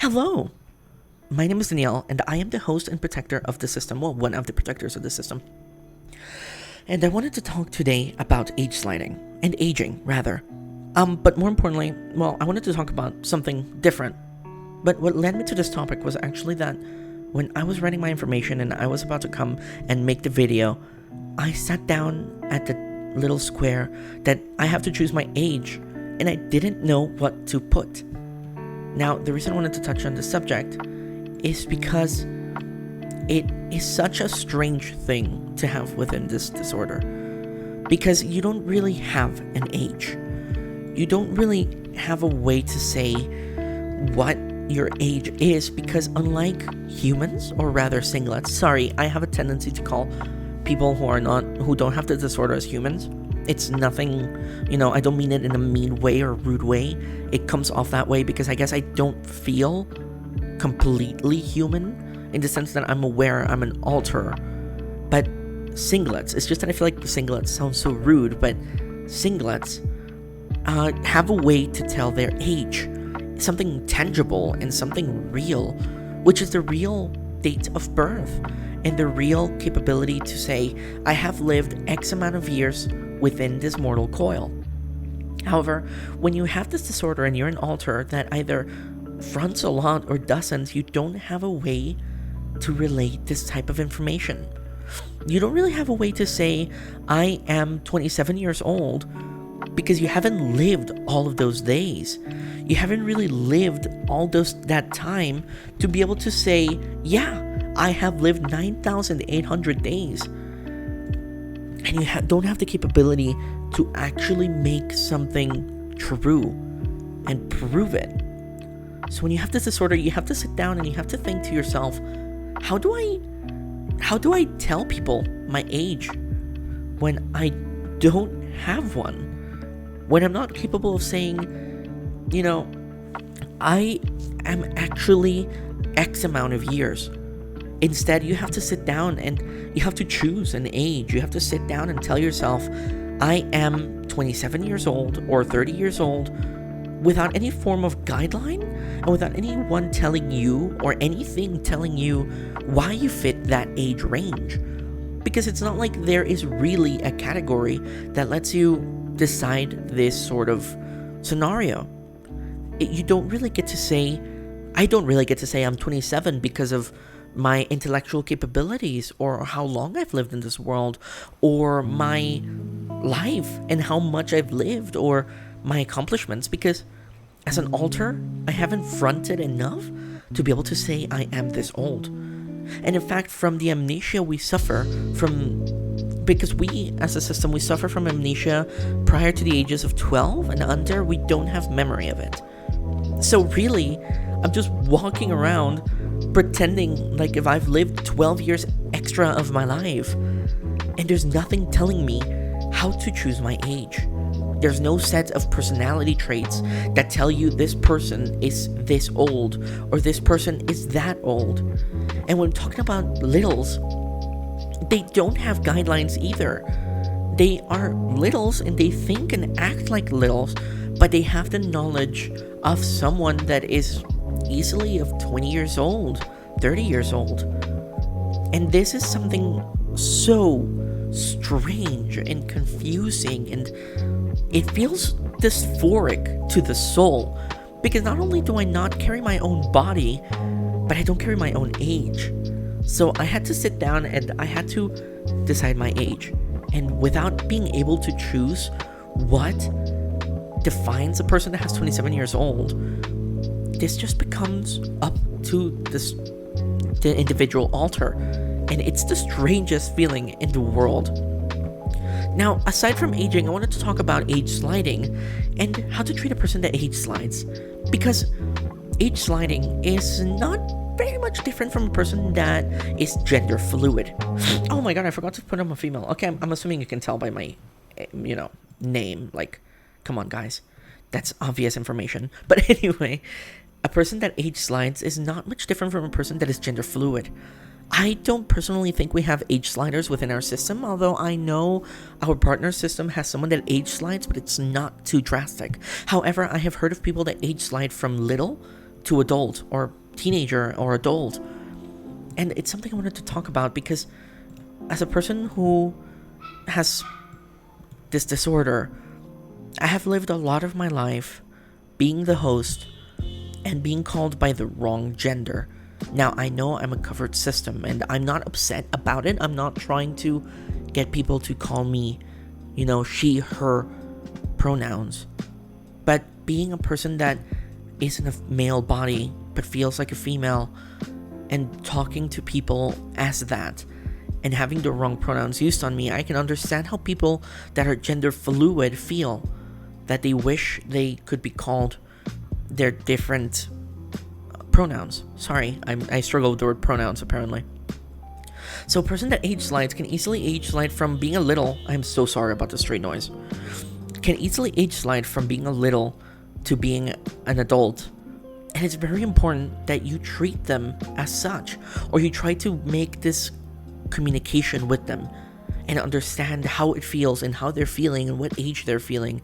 Hello, my name is Danielle, and I am the host and protector of the system. Well, one of the protectors of the system. And I wanted to talk today about age sliding and aging, rather. But more importantly, I wanted to talk about something different. But what led me to this topic was actually that when I was writing my information and I was about to come and make the video, I sat down at the little square that I have to choose my age, and I didn't know what to put. Now, the reason I wanted to touch on this subject is because it is such a strange thing to have within this disorder. Because you don't really have an age. You don't really have a way to say what your age is, because unlike humans, or rather singlets, sorry, I have a tendency to call people who don't have the disorder as humans. It's nothing, I don't mean it in a mean way or rude way. It comes off that way because I guess I don't feel completely human in the sense that I'm aware I'm an alter. But singlets, it's just that I feel like singlets sound so rude, but singlets have a way to tell their age, something tangible and something real, which is the real date of birth and the real capability to say, I have lived X amount of years within this mortal coil. However, when you have this disorder and you're an alter that either fronts a lot or doesn't, you don't have a way to relate this type of information. You don't really have a way to say, I am 27 years old, because you haven't lived all of those days. You haven't really lived all that time to be able to say, yeah, I have lived 9,800 days. And you don't have the capability to actually make something true and prove it. So when you have this disorder, you have to sit down and you have to think to yourself, how do I tell people my age when I don't have one? When I'm not capable of saying, I am actually X amount of years. Instead, you have to sit down and you have to choose an age. You have to sit down and tell yourself, I am 27 years old or 30 years old, without any form of guideline and without anyone telling you or anything telling you why you fit that age range. Because it's not like there is really a category that lets you decide this sort of scenario. You don't really get to say, I don't really get to say I'm 27 because of my intellectual capabilities or how long I've lived in this world or my life and how much I've lived or my accomplishments, because as an alter, I haven't fronted enough to be able to say I am this old. And in fact, from the amnesia we suffer from, because we as a system, we suffer from amnesia prior to the ages of 12 and under, we don't have memory of it. So really, I'm just walking around pretending like if I've lived 12 years extra of my life, and there's nothing telling me how to choose my age. There's no set of personality traits that tell you this person is this old or this person is that old. And when talking about littles, they don't have guidelines either. They are littles and they think and act like littles, but they have the knowledge of someone that is easily of 20 years old, 30 years old. And this is something so strange and confusing, and it feels dysphoric to the soul, because not only do I not carry my own body, but I don't carry my own age. So I had to sit down and I had to decide my age, and without being able to choose what defines a person that has 27 years old, this just becomes up to the individual alter, and it's the strangest feeling in the world. Now, aside from aging, I wanted to talk about age sliding and how to treat a person that age slides, because age sliding is not very much different from a person that is gender fluid. Oh my god, I forgot to put on a female. Okay, I'm assuming you can tell by my, name. Like, come on, guys. That's obvious information. But anyway, a person that age slides is not much different from a person that is gender fluid. I don't personally think we have age sliders within our system, although I know our partner system has someone that age slides, but it's not too drastic. However, I have heard of people that age slide from little to adult or teenager or adult. And it's something I wanted to talk about because as a person who has this disorder, I have lived a lot of my life being the host and being called by the wrong gender. Now, I know I'm a covered system and I'm not upset about it. I'm not trying to get people to call me, she, her pronouns. But being a person that isn't a male body but feels like a female and talking to people as that and having the wrong pronouns used on me, I can understand how people that are gender fluid feel, that they wish they could be called their different pronouns. Sorry, I struggle with the word pronouns apparently. So a person that age slides can easily age slide from being a little, I'm so sorry about the stray noise, can easily age slide from being a little to being an adult. And it's very important that you treat them as such, or you try to make this communication with them and understand how it feels and how they're feeling and what age they're feeling.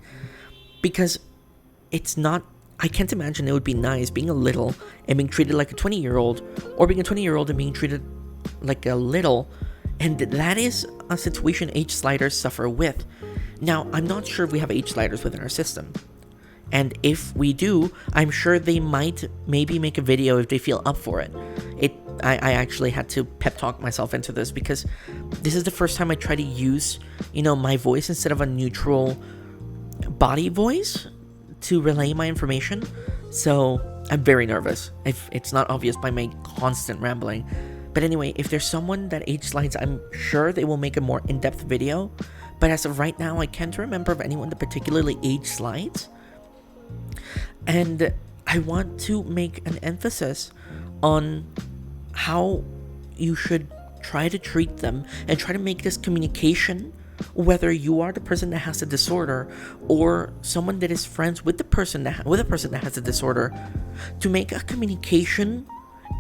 Because I can't imagine it would be nice being a little and being treated like a 20-year-old, or being a 20-year-old and being treated like a little. And that is a situation age sliders suffer with. Now, I'm not sure if we have age sliders within our system. And if we do, I'm sure they might maybe make a video if they feel up for it. I actually had to pep talk myself into this because this is the first time I try to use, my voice instead of a neutral body voice to relay my information. So I'm very nervous if it's not obvious by my constant rambling. But anyway, if there's someone that age slides, I'm sure they will make a more in-depth video. But as of right now, I can't remember of anyone that particularly age slides. And I want to make an emphasis on how you should try to treat them and try to make this communication, whether you are the person that has the disorder or someone that is friends with the person that has the disorder, to make a communication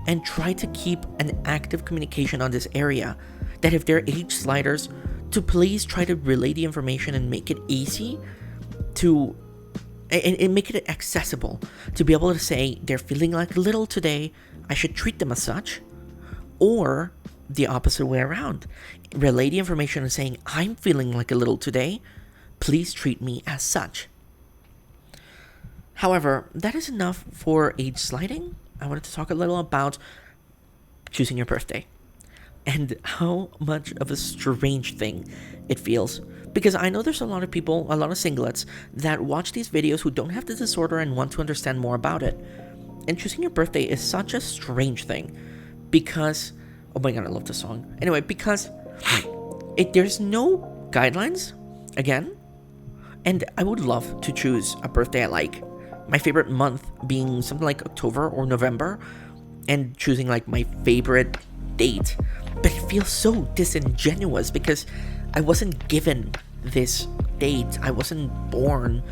and try to keep an active communication on this area. That if they're age sliders, to please try to relay the information and make it easy to and make it accessible to be able to say they're feeling like little today, I should treat them as such, or the opposite way around. Relay the information and saying, I'm feeling like a little today, please treat me as such. However, that is enough for age sliding. I wanted to talk a little about choosing your birthday and how much of a strange thing it feels. Because I know there's a lot of people, a lot of singlets, that watch these videos who don't have the disorder and want to understand more about it. And choosing your birthday is such a strange thing. Because, oh my god, I love this song. Anyway, because there's no guidelines, again. And I would love to choose a birthday I like. My favorite month being something like October or November. And choosing like my favorite date. But it feels so disingenuous because I wasn't given this date. I wasn't born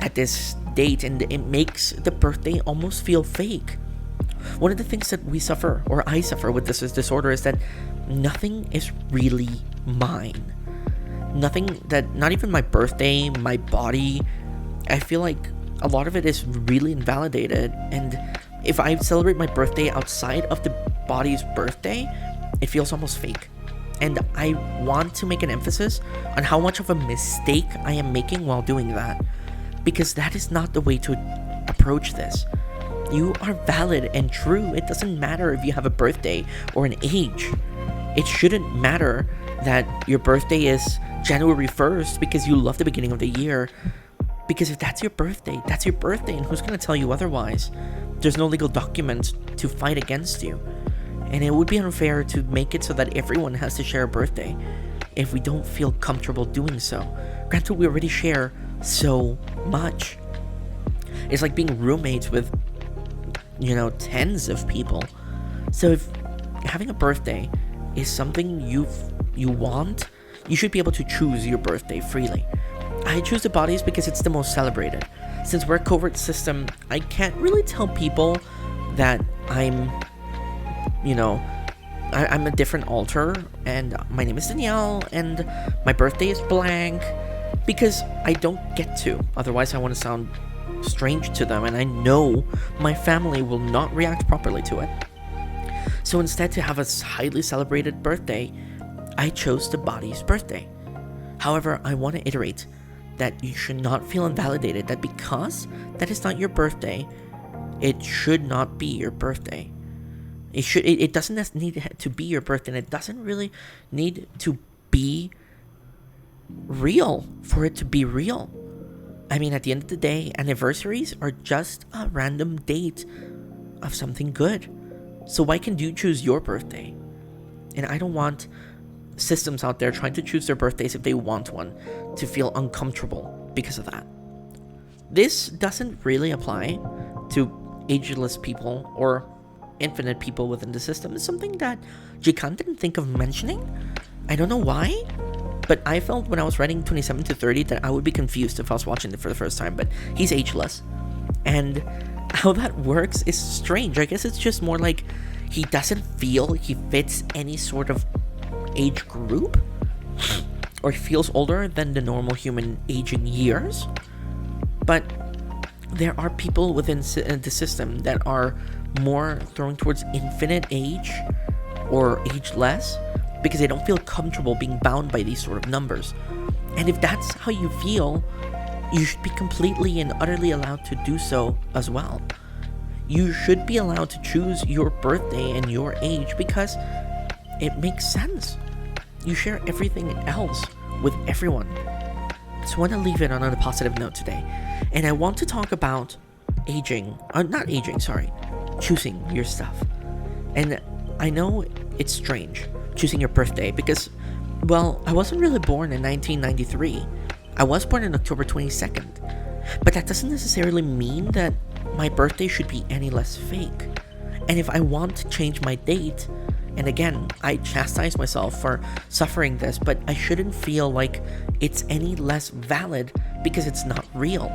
at this date, and it makes the birthday almost feel fake. One of the things that we suffer, or I suffer with this disorder, is that nothing is really mine. Nothing that, not even my birthday, my body, I feel like a lot of it is really invalidated. And if I celebrate my birthday outside of the body's birthday, it feels almost fake. And I want to make an emphasis on how much of a mistake I am making while doing that. Because that is not the way to approach this. You are valid and true. It doesn't matter if you have a birthday or an age. It shouldn't matter that your birthday is January 1st because you love the beginning of the year. Because if that's your birthday, that's your birthday, and who's going to tell you otherwise? There's no legal document to fight against you. And it would be unfair to make it so that everyone has to share a birthday if we don't feel comfortable doing so. Granted, we already share so much. It's like being roommates with, tens of people. So if having a birthday is something you want, you should be able to choose your birthday freely. I choose the bodies because it's the most celebrated. Since we're a covert system, I can't really tell people that I'm a different alter, and my name is Danielle, and my birthday is blank, because I don't get to. Otherwise, I want to sound strange to them, and I know my family will not react properly to it. So instead, to have a highly celebrated birthday, I chose the body's birthday. However, I want to iterate that you should not feel invalidated, that because that is not your birthday, it should not be your birthday. It doesn't need to be your birthday, and it doesn't really need to be real for it to be real. I mean, at the end of the day, anniversaries are just a random date of something good. So why can't you choose your birthday? And I don't want systems out there trying to choose their birthdays if they want one to feel uncomfortable because of that. This doesn't really apply to ageless people or infinite people within the system. It's something that Jikan didn't think of mentioning. I don't know why, but I felt when I was writing 27 to 30 that I would be confused if I was watching it for the first time, but he's ageless. And how that works is strange. I guess it's just more like he doesn't feel he fits any sort of age group, or he feels older than the normal human aging years. But there are people within the system that are more thrown towards infinite age or ageless because they don't feel comfortable being bound by these sort of numbers. And if that's how you feel, you should be completely and utterly allowed to do so as well. You should be allowed to choose your birthday and your age because it makes sense. You share everything else with everyone. So I want to leave it on a positive note today. And I want to talk about choosing your stuff. And I know it's strange, choosing your birthday, because, well, I wasn't really born in 1993. I was born on October 22nd. But that doesn't necessarily mean that my birthday should be any less fake. And if I want to change my date, and again, I chastise myself for suffering this, but I shouldn't feel like it's any less valid because it's not real.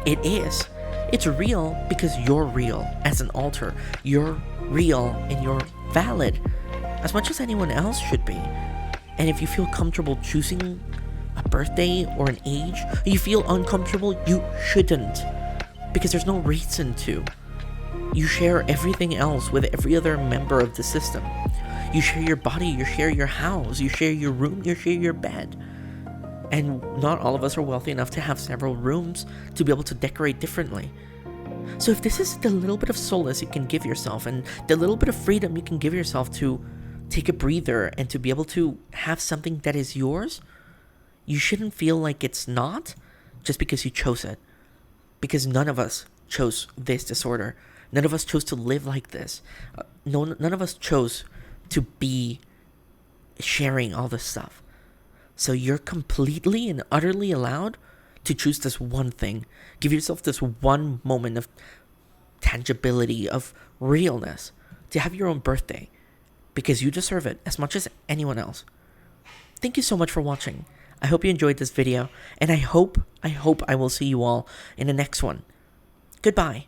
It is. It's real because you're real as an alter. You're real and you're valid as much as anyone else should be. And if you feel comfortable choosing a birthday or an age, you feel uncomfortable, you shouldn't, because there's no reason to. You share everything else with every other member of the system. You share your body, you share your house, you share your room, you share your bed. And not all of us are wealthy enough to have several rooms to be able to decorate differently. So if this is the little bit of solace you can give yourself and the little bit of freedom you can give yourself to take a breather and to be able to have something that is yours, you shouldn't feel like it's not just because you chose it. Because none of us chose this disorder. None of us chose to live like this. None of us chose to be sharing all this stuff. So you're completely and utterly allowed to choose this one thing. Give yourself this one moment of tangibility, of realness, to have your own birthday, because you deserve it as much as anyone else. Thank you so much for watching. I hope you enjoyed this video, and I hope I will see you all in the next one. Goodbye.